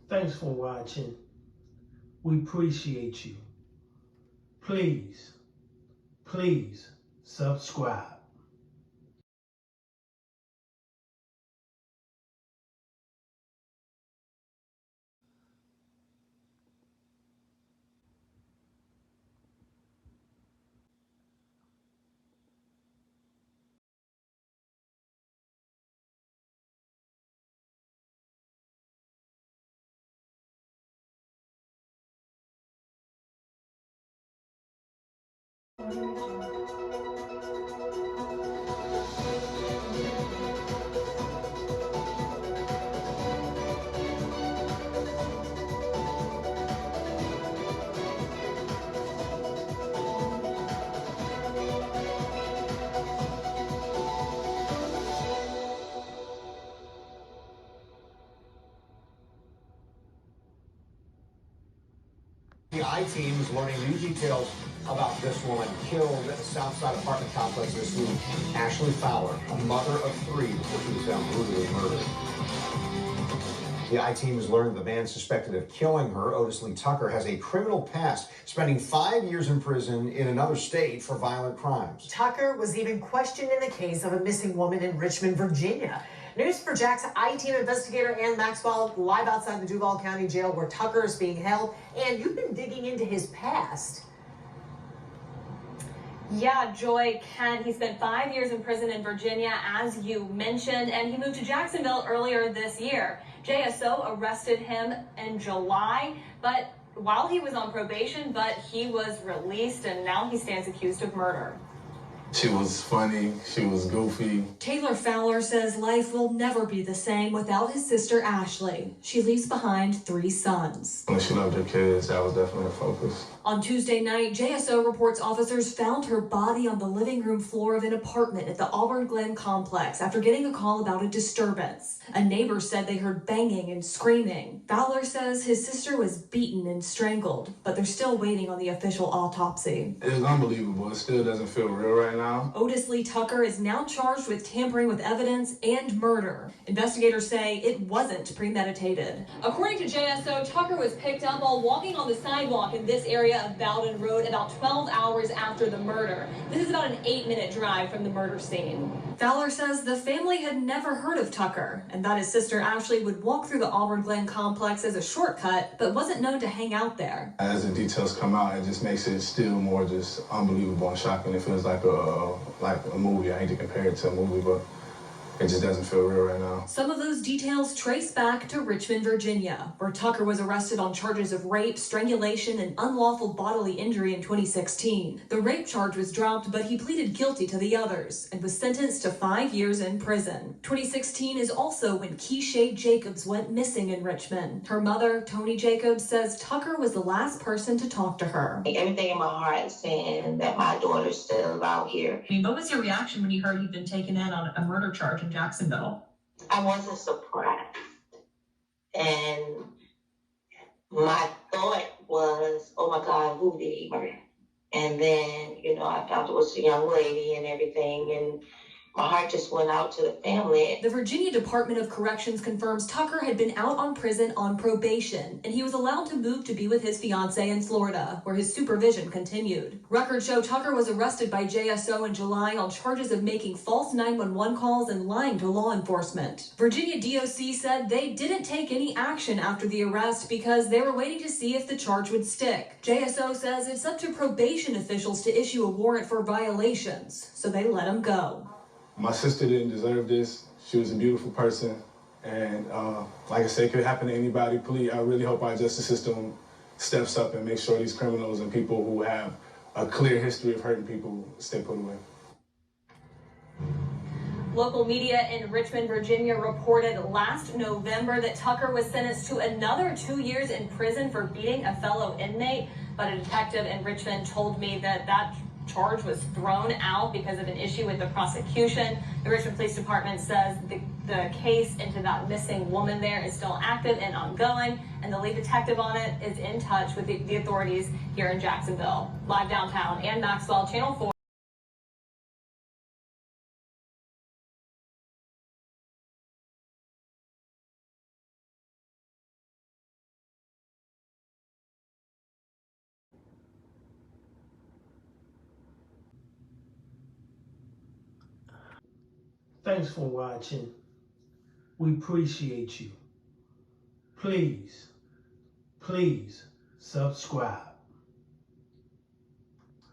Thanks for watching. We appreciate you. Please subscribe. The I-team is learning new details about this woman killed at the Southside apartment complex this week. Ashley Fowler, a mother of 3 before she was found brutally murdered. The I-team has learned the man suspected of killing her, Otis Lee Tucker, has a criminal past, spending 5 years in prison in another state for violent crimes. Tucker was even questioned in the case of a missing woman in Richmond, Virginia. News for Jack's I-team investigator Ann Maxwell live outside the Duval County Jail where Tucker is being held. And you've been digging into his past. Yeah, Joy Kent, he spent 5 years in prison in Virginia, as you mentioned, and he moved to Jacksonville earlier this year. JSO arrested him in July, but while he was on probation, but he was released, and now he stands accused of murder. She was funny, she was goofy. Taylor Fowler says life will never be the same without his sister Ashley. She leaves behind 3 sons. When she loved her kids, that was definitely a focus. On Tuesday night, JSO reports officers found her body on the living room floor of an apartment at the Auburn Glen complex after getting a call about a disturbance. A neighbor said they heard banging and screaming. Fowler says his sister was beaten and strangled, but they're still waiting on the official autopsy. It's unbelievable. It still doesn't feel real right now. Otis Lee Tucker is now charged with tampering with evidence and murder. Investigators say it wasn't premeditated. According to JSO, Tucker was picked up while walking on the sidewalk in this area of Bowden Road about 12 hours after the murder. This is about an 8-minute drive from the murder scene. Fowler says the family had never heard of Tucker and that his sister Ashley would walk through the Auburn Glen complex as a shortcut, but wasn't known to hang out there. As the details come out, it just makes it still more just unbelievable and shocking. It feels like a movie. I hate to compare it to a movie, but it just doesn't feel real right now. Some of those details trace back to Richmond, Virginia, where Tucker was arrested on charges of rape, strangulation, and unlawful bodily injury in 2016. The rape charge was dropped, but he pleaded guilty to the others and was sentenced to 5 years in prison. 2016 is also when Keisha Jacobs went missing in Richmond. Her mother, Tony Jacobs, says Tucker was the last person to talk to her. Everything in my heart is saying that my daughter's still out here. I mean, what was your reaction when you heard he'd been taken in on a murder charge in Jacksonville? I wasn't surprised. And my thought was, oh my God, who did he murder? And then, I found it was a young lady and everything, and my heart just went out to the family. The Virginia Department of Corrections confirms Tucker had been out on prison on probation, and he was allowed to move to be with his fiancée in Florida, where his supervision continued. Records show Tucker was arrested by JSO in July on charges of making false 911 calls and lying to law enforcement. Virginia DOC said they didn't take any action after the arrest because they were waiting to see if the charge would stick. JSO says it's up to probation officials to issue a warrant for violations, so they let him go. My sister didn't deserve this. She was a beautiful person. And like I said, it could happen to anybody. Please, I really hope our justice system steps up and makes sure these criminals and people who have a clear history of hurting people stay put away. Local media in Richmond, Virginia reported last November that Tucker was sentenced to another 2 years in prison for beating a fellow inmate. But a detective in Richmond told me that charge was thrown out because of an issue with the prosecution. The Richmond Police Department says the case into that missing woman there is still active and ongoing, and the lead detective on it is in touch with the authorities here in Jacksonville. Live downtown, Ann Maxwell, Channel 4. Thanks for watching. We appreciate you. Please subscribe.